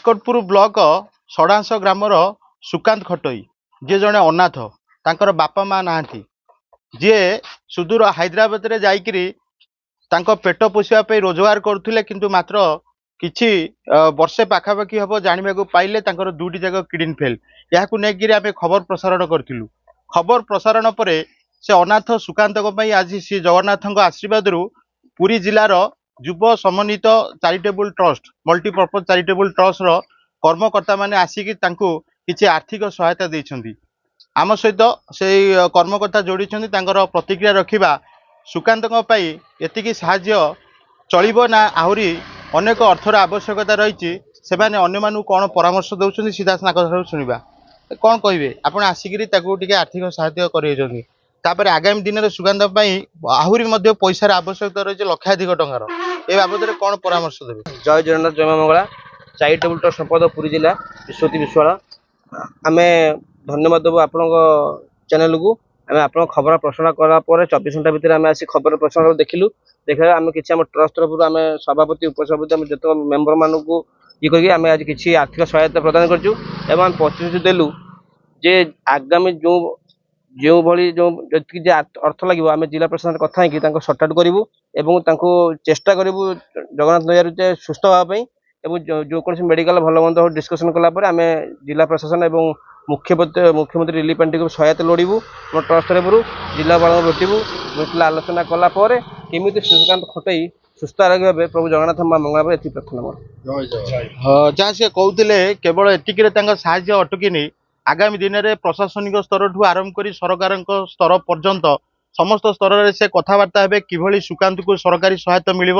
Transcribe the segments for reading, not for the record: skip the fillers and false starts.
Kakatpur block षडांश grammar Sukanta खटोई जी जड़े अनाथ तांकर बापा माँ नहांती जी सुदूर हैदराबाद रे जाइकरी तांको पेट पोषिया रोजगार करुले किंतु मात्र किछि वर्षे पाखापाखि हम जानवा पाइले तांकर दुईटी जाक किडनी फेल या नहीं खबर प्रसारण करूँ। खबर प्रसारण पर से अनाथ सुकांत आज श्री जगन्नाथ आशीर्वाद पुरी जिलार युव समन्वित charitable trust multipurpose charitable trust रो कर्मकर्ता माने आसिकी तांको किछि आर्थिक सहायता देइछन्ती। आम सहित से कर्मकर्ता जोड़ी प्रतिक्रिया रखा सुकांत एतिकी साहाय्य चलिबो ना आहुरी अनेक अर्थर आवश्यकता रही से अन्य मानू कौन परामर्श दौरान सीधा शुणा कौन कहे आप आसिकी आर्थिक सहायता कर आगामी दिन में सुकांत आहुरी पैसार आवश्यकता रही लक्षाधिक टंकार ए बाबद कौन परामर्श देवे। जय जगन्नाथ जय मंगला चैरिटेबल ट्रस्ट संपादक पुरी जिला विश्वती विश्वाल आम धन्यवाद देव आपण चैनल को आम आप खबर प्रसारण कलापर 24 घंटा भितर आम आसी खबर प्रसारण देखिलु देखा आम कि ट्रस्ट तरफ आम सभापति उपसभापति आम जो मेम्बर मानक ये करके आज किसी आर्थिक सहायता प्रदान करूँ एवं प्रतिश्रुति देलु जे आगामी जो भली जो अर्थ लगे आम जिला प्रशासन कथा है सर्ट आउट करूँ एवं चेष्टा करूँ जगन्नाथ दयार सुस्थ हाँपाई जो कौन मेडिकल भल मंद डिस्कसन कलापर आम जिला प्रशासन एवं मुख्यमंत्री रिलीफ पार्टी को सहायता लोड़ू ट्रस्ट तरफ जिलापाल भेटू भेटला आलोचना कलापर केमी सुकांत खटई सुस्थ आरोग्य भाव प्रभु जगन्नाथ माँ मंगला ये प्रार्थना मोर जहाँ सी कहते केवल एतिक साहाय्य अटकिनी आगामी दिन में प्रशासनिक स्तर ठू आरंभ कर सरकार स्तर पर्यंत समस्त स्तर में से कथबार्ता हे कि सुकांत को सरकारी सहायता मिल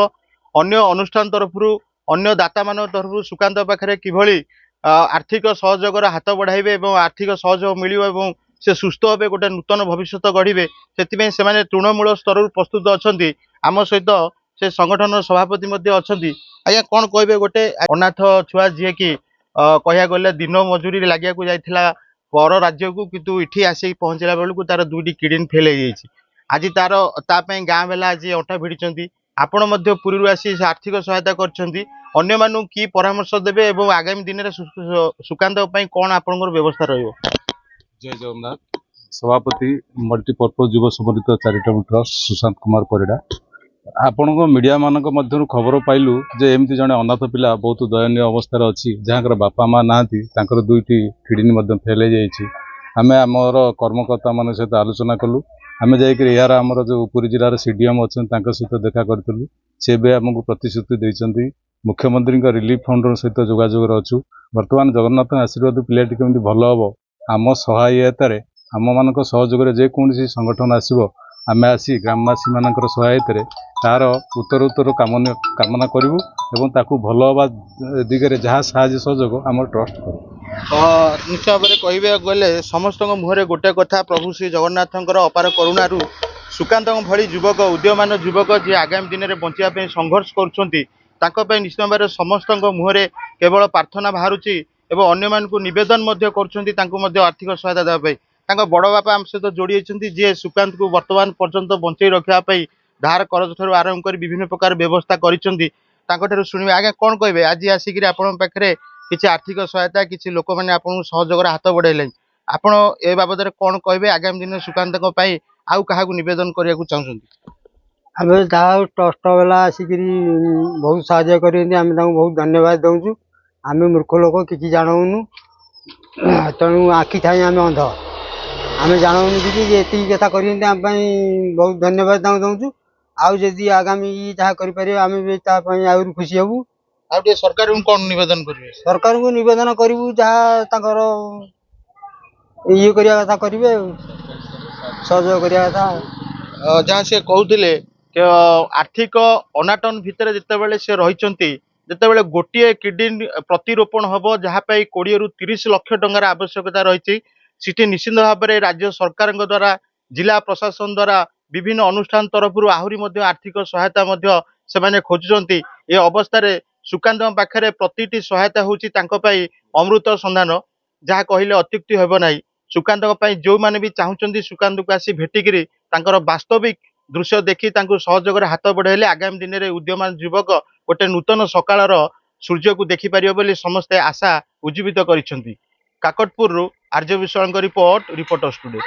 अन्य अनुष्ठान तरफ अन्य दाता मान तरफ सुकांत पाखे कि आर्थिक सहयोग हाथ बढ़ाइबे आर्थिक सहयोग मिल से सुस्थ हे गोटे नूतन भविष्य गढ़े से तृणमूल स्तर प्रस्तुत अच्छा आम सहित से संगठन सभापति आज्ञा कौन कहे गोटे अनाथ छुआ जी की कह गले दिन मजूरी लगे जाइला पर राज्य को किंतु इठी आसी पहुंचला बेलू तार दुईटी किडनी फेल हो आज तार गाँ बेला आज अंटा भिड़ी आपण पुरी आसी आर्थिक सहायता करने मानू की परामर्श देवे और आगामी दिन में सुकांत कौन आपण व्यवस्था रही। जय जगन्नाथ सभापति मल्टीपर्पज युव समन्वित चैरिटेबल ट्रस्ट सुशांत कुमार परिड़ा आपण मीडिया मानक मध्य खबर पाइलु जे एमती जड़े अनाथ पिला बहुत दयनीय अवस्था अच्छी जहाँ बापा माँ ना दुईटी किडनी फेल हो आम आमर कर्मकर्ता मान सहित आलोचना कलु आम यार आमर जो पुरी जिलार सीडीएम अच्छा सहित देखा करूँ सी भी आमको प्रतिश्रुति देते मुख्यमंत्री रिलीफ फंड सहित जोगाजोग अच्छु बर्तमान जगन्नाथ आशीर्वाद पिलाटी केमती भल हम आम सहायतार आम मान सहयोग जेकोसी संगठन आसो आम आसी ग्रामवासी मान सहायतार तार उत्तर कामना करूँ एवं ताकू भल हवा दिगरे जहाँ साहय सहयोग आम ट्रस्ट कर निश्चय भाव कह गले समस्त मुहरे गोटे कथा प्रभु श्री जगन्नाथ अपार करुणारू सुकांत भली युवक उद्यमान युवक जी आगामी दिन में बचाई संघर्ष कर निश्चय भाव समस्त मुहरे केवल प्रार्थना बाहर अन्य मान नवेदन कर आर्थिक सहायता देवाई बड़ बापा आम सहित जोड़ी जी सुकांत को वर्तमान पर्यंत बंचाई रखापी धार करज ठार आरंभ कर विभिन्न प्रकार व्यवस्था कर शुणे आगे कौन कहे आज आसिक पाखे किसी आर्थिक सहायता किसी लोक मैंने आपको सहयोग हाथ बढ़ाइले आपण ए बाबद कौन कहे आगामी दिन में सुकांत आउ क्या नवेदन करने को चाहते आम जहाँ ट्रस्ट वाला आसिक बहुत साहय करें बहुत धन्यवाद दौचु आम मूर्ख लोक कि जानूनु तेणु आखि थाई आम अंध आम जानूनु कि ये कथा कर बहुत धन्यवाद दौचु आदि आगामी जहाँ करें आहुरी खुशी हबू सरकार कौन निवेदन करेंगे सरकार को निवेदन करूँ जहाँ ये करने कथा करेंगे सहयोग करने कथा जहाँ से कहते आर्थिक अनाटन भितर जितेबाला से रही गोटे किडनी प्रतिरोपण हम जहाँ 20 ରୁ 30 लाख टंकार आवश्यकता रही निश्चित भाव में राज्य सरकार द्वारा जिला प्रशासन द्वारा विभिन्न अनुष्ठान तरफ आहरी आर्थिक सहायता से खोजुंट ये अवस्था सुकांत पाखे प्रति सहायता हूँ अमृत संधान जहाँ कहले अत्युक्ति हेब ना सुकांत जो मैंने भी चाहते सुकांत को आसी भेटिकी वास्तविक दृश्य देखी सहयोग हाथ बढ़ाइले आगामी दिन में उद्यमान युवक गोटे नूतन सकाल ସୂର୍ଯ୍ୟକୁ ଦେଖିପାରିବ ବୋଲି ସମସ୍ତେ ଆଶା ଉଜ୍ଜୀବିତ କରିଛନ୍ତି। କାକଟପୁରରୁ ଆର୍ଯ୍ୟ ବିଶ୍ୱାଳଙ୍କ ରିପୋର୍ଟ ରିପୋର୍ଟର୍ସ ଟୁଡେ।